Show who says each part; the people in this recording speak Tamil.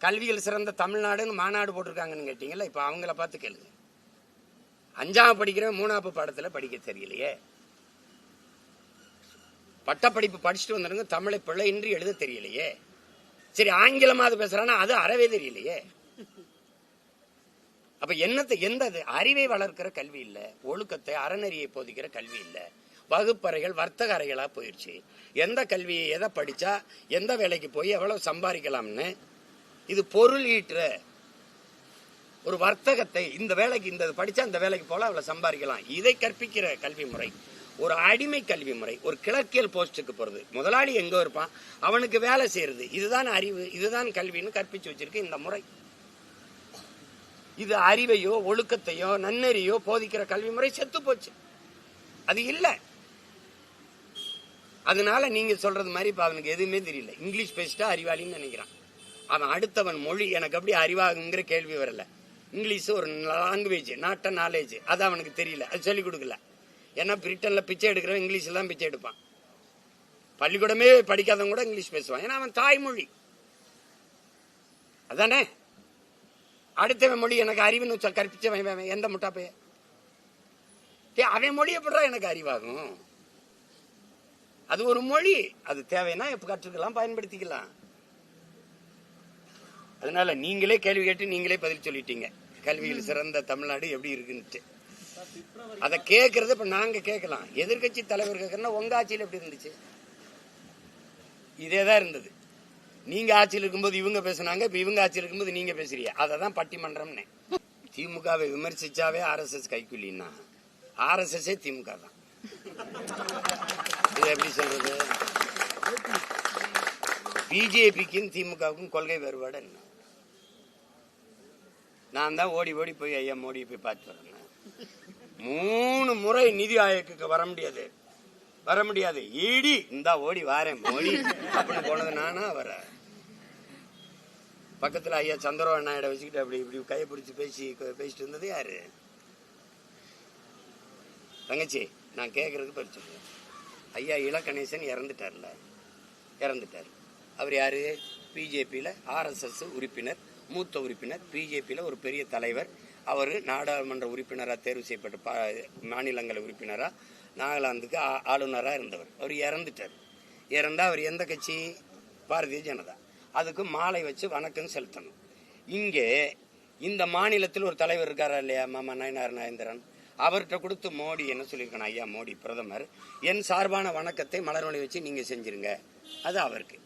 Speaker 1: கல்வியில் சிறந்த தமிழ்நாடுன்னு மாநாடு போட்டிருக்காங்கன்னு கேட்டீங்கல்ல, இப்ப அவங்கள பார்த்து கேளுங்க. 5ஆம் படிக்கிறவன் 3ஆம் பாடத்துல படிக்க தெரியலையே. பட்டப்படிப்பு படிச்சுட்டு வந்துருங்க, தமிழை பிழையின்றி எழுத தெரியலையே. சரி, ஆங்கிலமாவது பேசுறானா, அது அறவே தெரியலையே. அப்ப என்னத்தை எந்த அறிவை வளர்க்கிற கல்வி இல்ல, ஒழுக்கத்தை அறநெறியை போதிக்கிற கல்வி இல்ல, வகுப்பறைகள் வர்த்தக அறைகளா போயிடுச்சு. எந்த கல்வியை எதை படிச்சா எந்த வேலைக்கு போய் எவ்வளவு சம்பாதிக்கலாம்னு, இது பொருள் ஈட்டுற ஒரு வர்த்தகத்தை, இந்த வேலைக்கு இந்த படிச்சா இந்த வேலைக்கு போல அவ்வளவு சம்பாதிக்கலாம், இதை கற்பிக்கிற கல்வி முறை ஒரு அடிமை கல்வி முறை. ஒரு கிளர்க்கியல் போஸ்டுக்கு போறது, முதலாளி எங்க இருப்பான் அவனுக்கு வேலை செய்யறது, இதுதான் அறிவு, இதுதான் கல்வின்னு கற்பிச்சு வச்சிருக்கு இந்த முறை. இது அறிவையோ ஒழுக்கத்தையோ நன்னெறியோ போதிக்கிற கல்வி முறை செத்து போச்சு, அது இல்ல. அதனால நீங்க சொல்றது மாதிரி இப்ப அவனுக்கு எதுவுமே தெரியல. இங்கிலீஷ் பேசிட்டா அறிவாளின்னு நினைக்கிறான் அவன். அடுத்தவன் மொழி எனக்கு அப்படி அறிவாகுங்கிற கேள்வி வரல. இங்கிலீஷ் ஒரு லாங்குவேஜ், நாட் அ நாலேஜ், அது அவனுக்கு தெரியல, அது சொல்லிக் கொடுக்கல. ஏன்னா பிரிட்டன்ல பிச்சை எடுக்கிறவன் இங்கிலீஷ்ல தான் பிச்சை எடுப்பான். பள்ளிக்கூடமே படிக்காதவன் கூட இங்கிலீஷ் பேசுவான், ஏன்னா அவன் தாய்மொழி அதானே. அடுத்தவன் மொழி எனக்கு அறிவுன்னு கற்பிச்சவன் எந்த முட்டாப்பைய, அவன் மொழி எப்படிதான் எனக்கு அறிவாகும்? அது ஒரு மொழி, அது தேவைன்னா எப்ப கற்றுக்கலாம், பயன்படுத்திக்கலாம். அதனால நீங்களே கேள்வி கேட்டு நீங்களே பதில் சொல்லிட்டீங்க, கல்வியில் சிறந்த தமிழ்நாடு எப்படி இருக்குன்னு. அதை கேட்கறது இப்ப நாங்க கேட்கலாம். எதிர்கட்சி தலைவர் கேட்கறா உங்க ஆட்சியில் எப்படி இருந்துச்சு? இதேதான் இருந்தது. நீங்க ஆட்சியில் இருக்கும்போது இவங்க பேசுனாங்க, இப்ப இவங்க ஆட்சியில் இருக்கும்போது நீங்க பேசுறீங்க. அததான் பட்டிமன்றம்னு. திமுகவை விமர்சிச்சாவே RSS கைக்குலின்னா, RSS திமுக தான். இது எப்படி சொல்றது? பிஜேபிக்கும் திமுகவுக்கும் கொள்கை வேறுபாடு என்ன? நான் தான் ஓடி ஓடி போய் ஐயா மோடியை போய் பார்த்து வரேன். 3 முறை நிதி ஆயோக்கு வர முடியாது. ஈடி இந்தா ஓடி வாரேன் மோடி அப்படின்னு போனது நானா வர. பக்கத்துல ஐயா சந்திரபாபு நாயுடு வச்சுக்கிட்டு அப்படி இப்படி கையை பிடிச்சி பேசிட்டு இருந்தது யாரு? தங்கச்சி, நான் கேட்கறதுக்கு பரிச்சு. ஐயா இலகணேசன் இறந்துட்டார். அவர் யாரு? பிஜேபியில RSS உறுப்பினர், மூத்த உறுப்பினர், பிஜேபியில ஒரு பெரிய தலைவர். அவர் நாடாளுமன்ற உறுப்பினராக தேர்வு செய்யப்பட்ட மாநிலங்கள உறுப்பினரா, நாகாலாந்துக்கு ஆளுநரா இருந்தவர். அவர் இறந்துட்டார். இறந்தா அவர் எந்த கட்சி? பாரதிய ஜனதா. அதுக்கு மாலை வச்சு வணக்கம் செலுத்தணும். இங்கே இந்த மாநிலத்தில் ஒரு தலைவர் இருக்காரா இல்லையா, மாமா நயனார் நாகேந்திரன், அவர்கிட்ட கொடுத்து மோடி என்ன சொல்லியிருக்கணும், ஐயா மோடி பிரதமர் என் சார்பான வணக்கத்தை மலர்வழி வச்சு நீங்க செஞ்சிருங்க, அது அவருக்கு.